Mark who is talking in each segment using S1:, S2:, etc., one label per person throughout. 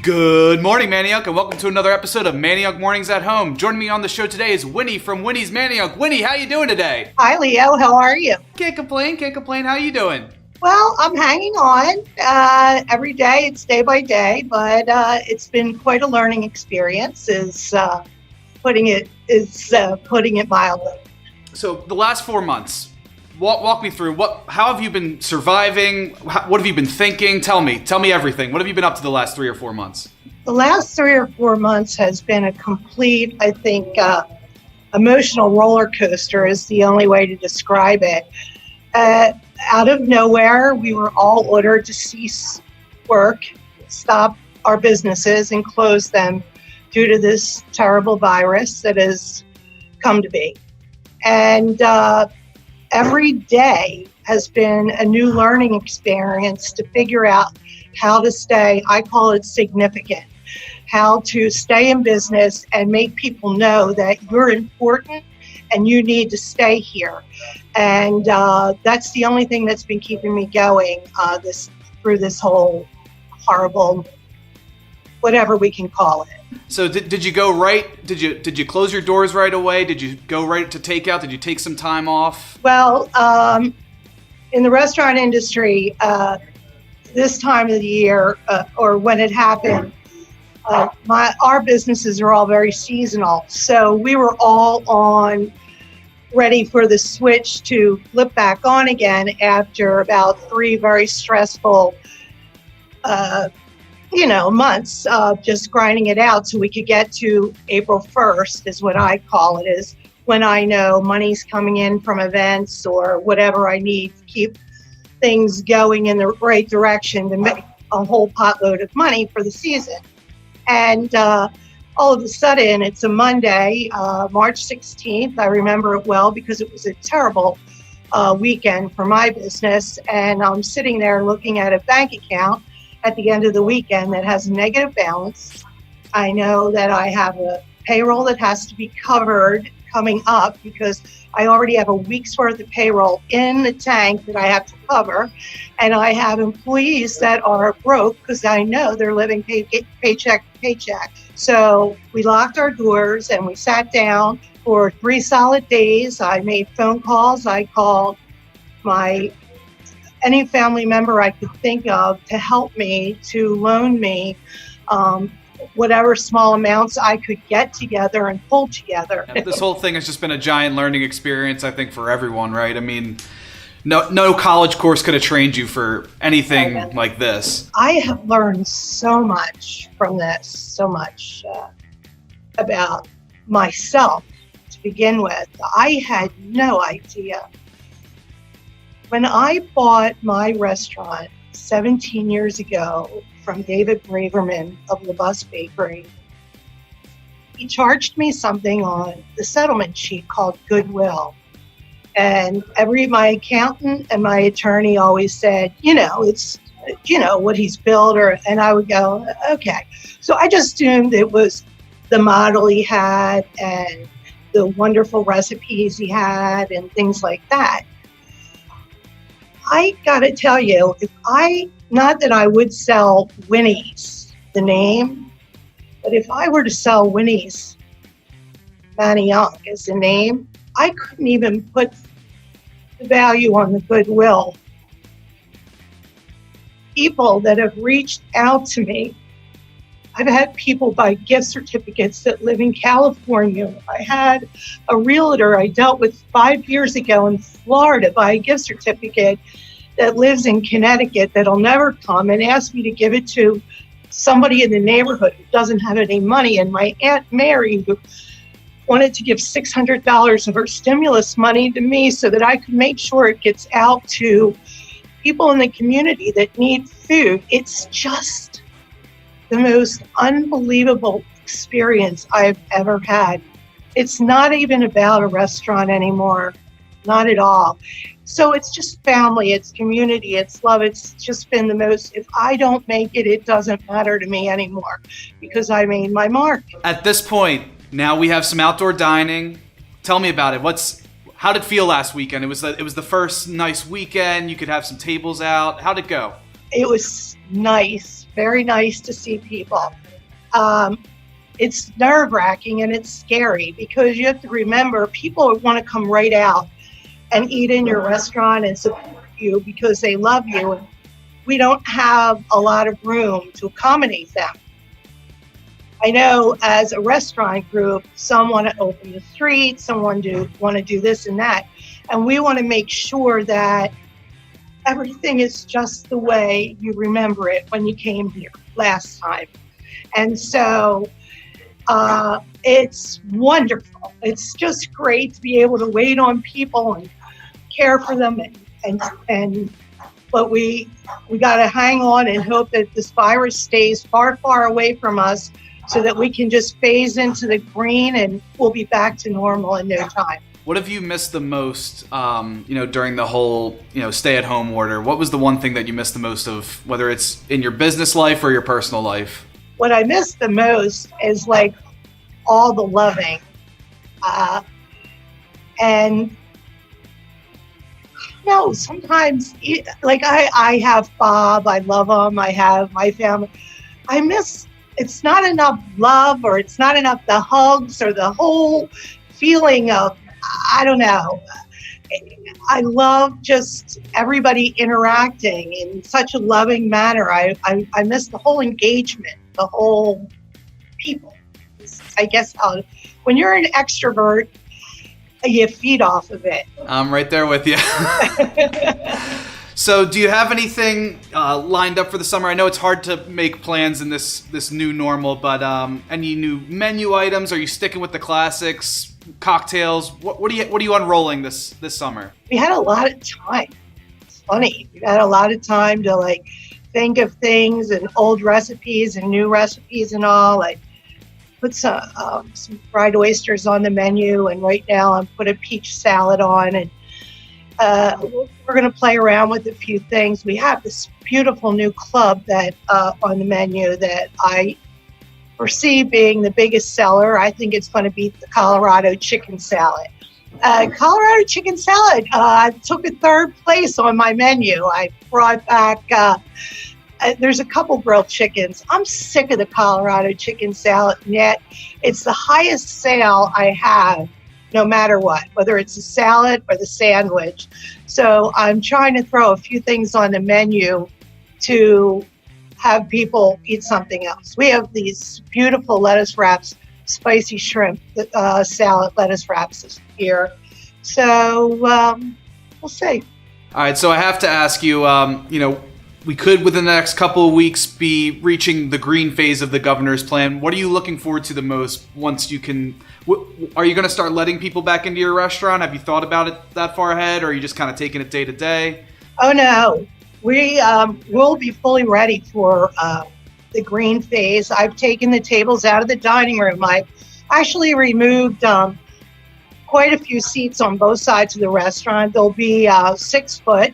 S1: Good morning, Manayunk, and welcome to another episode of Manayunk Mornings at Home. Joining me on the show today is Winnie from Winnie's Manayunk. Winnie, how you doing today?
S2: Hi, Leo. How are you?
S1: Can't complain. How you doing?
S2: Well, I'm hanging on. Every day, it's day by day, but it's been quite a learning experience. Putting it mildly.
S1: So the last 4 months, walk me through. How have you been surviving? What have you been thinking? Tell me everything. What have you been up to the last 3 or 4 months?
S2: The last 3 or 4 months has been a complete, I think, emotional roller coaster is the only way to describe it. Out of nowhere, we were all ordered to cease work, stop our businesses, and close them due to this terrible virus that has come to be. And every day has been a new learning experience to figure out how to stay, I call it significant, how to stay in business and make people know that you're important and you need to stay here. And that's the only thing that's been keeping me going through this whole horrible, whatever we can call it.
S1: So did you go right? Did you close your doors right away? Did you go right to takeout? Did you take some time off?
S2: Well, in the restaurant industry, this time of the year, or when it happened, our businesses are all very seasonal. So we were all ready for the switch to flip back on again after about 3 very stressful months of just grinding it out so we could get to April 1st is what I call it, is when I know money's coming in from events or whatever I need to keep things going in the right direction to make a whole potload of money for the season. And all of a sudden, it's a Monday, March 16th. I remember it well because it was a terrible weekend for my business. And I'm sitting there looking at a bank account at the end of the weekend that has a negative balance. I know that I have a payroll that has to be covered coming up because I already have a week's worth of payroll in the tank that I have to cover. And I have employees that are broke because I know they're living paycheck to paycheck. So we locked our doors and we sat down for 3 solid days. I made phone calls. I called any family member I could think of to help me, to loan me whatever small amounts I could get together and pull together.
S1: This whole thing has just been a giant learning experience, I think, for everyone, right? I mean, no college course could have trained you for anything like this.
S2: I have learned so much from this, so much about myself to begin with. I had no idea. When I bought my restaurant 17 years ago from David Braverman of the Bus Bakery, he charged me something on the settlement sheet called goodwill. And my accountant and my attorney always said, it's, what he's built, and I would go, okay. So I just assumed it was the model he had and the wonderful recipes he had and things like that. I gotta tell you, not that I would sell Winnie's, the name, but if I were to sell Winnie's Manayunk as the name, I couldn't even put the value on the goodwill. People that have reached out to me, I've had people buy gift certificates that live in California. I had a realtor I dealt with 5 years ago in Florida buy a gift certificate that lives in Connecticut that'll never come and ask me to give it to somebody in the neighborhood who doesn't have any money. And my Aunt Mary, who wanted to give $600 of her stimulus money to me so that I could make sure it gets out to people in the community that need food. It's just the most unbelievable experience I've ever had. It's not even about a restaurant anymore, not at all. So it's just family, it's community, it's love. It's just been the most, if I don't make it, it doesn't matter to me anymore because I made my mark.
S1: At this point, now we have some outdoor dining. Tell me about it. How did it feel last weekend? It was the first nice weekend. You could have some tables out. How'd it go?
S2: It was nice, very nice to see people. It's nerve-wracking and it's scary because you have to remember people want to come right out and eat in your restaurant and support you because they love you. And we don't have a lot of room to accommodate them. I know as a restaurant group, some want to open the street, some want to do this and that. And we want to make sure that everything is just the way you remember it when you came here last time. And so it's wonderful. It's just great to be able to wait on people and care for them. But we got to hang on and hope that this virus stays far, far away from us so that we can just phase into the green and we'll be back to normal in no time.
S1: What have you missed the most, during the whole, stay-at-home order? What was the one thing that you missed the most of, whether it's in your business life or your personal life?
S2: What I miss the most is like all the loving. And no, sometimes like I have Bob, I love him, I have my family. I miss, it's not enough love or it's not enough the hugs or the whole feeling of, I don't know. I love just everybody interacting in such a loving manner. I miss the whole engagement, the whole people. I guess when you're an extrovert, you feed off of it.
S1: I'm right there with you. So do you have anything lined up for the summer? I know it's hard to make plans in this new normal, but any new menu items? Are you sticking with the classics? Cocktails? What are you unrolling this summer?
S2: We had a lot of time. It's funny. We had a lot of time to like think of things and old recipes and new recipes and all. Like put some fried oysters on the menu, and right now I'm put a peach salad on, and we're going to play around with a few things. We have this beautiful new club that on the menu that I foresee being the biggest seller. I think it's going to beat the Colorado chicken salad. Colorado chicken salad took a third place on my menu. I brought back, there's a couple grilled chickens. I'm sick of the Colorado chicken salad, and yet it's the highest sale I have, no matter what, whether it's a salad or the sandwich. So I'm trying to throw a few things on the menu to have people eat something else. We have these beautiful lettuce wraps, spicy shrimp salad lettuce wraps here. So we'll see.
S1: All right, so I have to ask you, we could within the next couple of weeks be reaching the green phase of the governor's plan. What are you looking forward to the most once you can? Are you going to start letting people back into your restaurant? Have you thought about it that far ahead, or are you just kind of taking it day to day?
S2: Oh, no. We will be fully ready for the green phase. I've taken the tables out of the dining room. I actually removed quite a few seats on both sides of the restaurant. There'll be 6 foot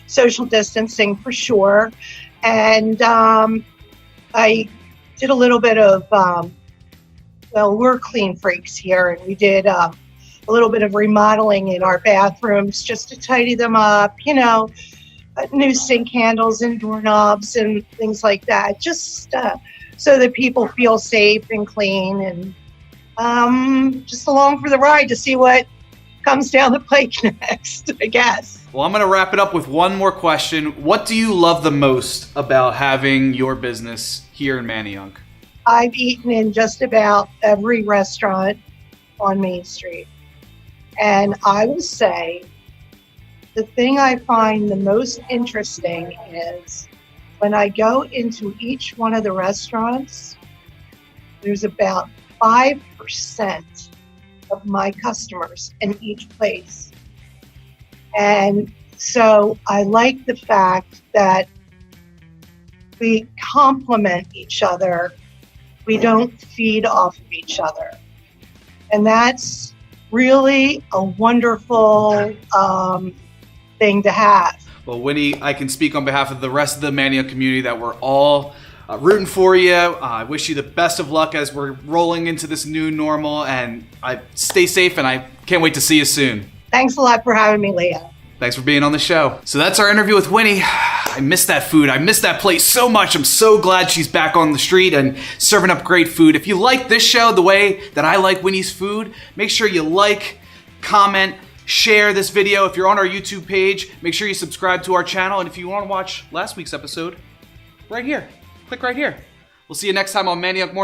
S2: social distancing for sure. And I did a little bit of, we're clean freaks here, and we did a little bit of remodeling in our bathrooms just to tidy them up, new sink handles and doorknobs and things like that, just so that people feel safe and clean, and just along for the ride to see what comes down the pike next, I guess.
S1: Well, I'm going to wrap it up with one more question. What do you love the most about having your business here in Manayunk?
S2: I've eaten in just about every restaurant on Main Street, and I will say the thing I find the most interesting is when I go into each one of the restaurants, there's about 5% of my customers in each place. And so I like the fact that we complement each other. We don't feed off of each other. And that's really a wonderful thing to have.
S1: Well, Winnie, I can speak on behalf of the rest of the Manayunk community that we're all rooting for you. I wish you the best of luck as we're rolling into this new normal, and stay safe, and I can't wait to see you soon.
S2: Thanks a lot for having me, Leah.
S1: Thanks for being on the show. So that's our interview with Winnie. I miss that food. I miss that place so much. I'm so glad she's back on the street and serving up great food. If you like this show the way that I like Winnie's food, make sure you like, comment, share this video. If you're on our YouTube page, make sure you subscribe to our channel. And if you want to watch last week's episode, right here. Click right here. We'll see you next time on Manayunk Morning.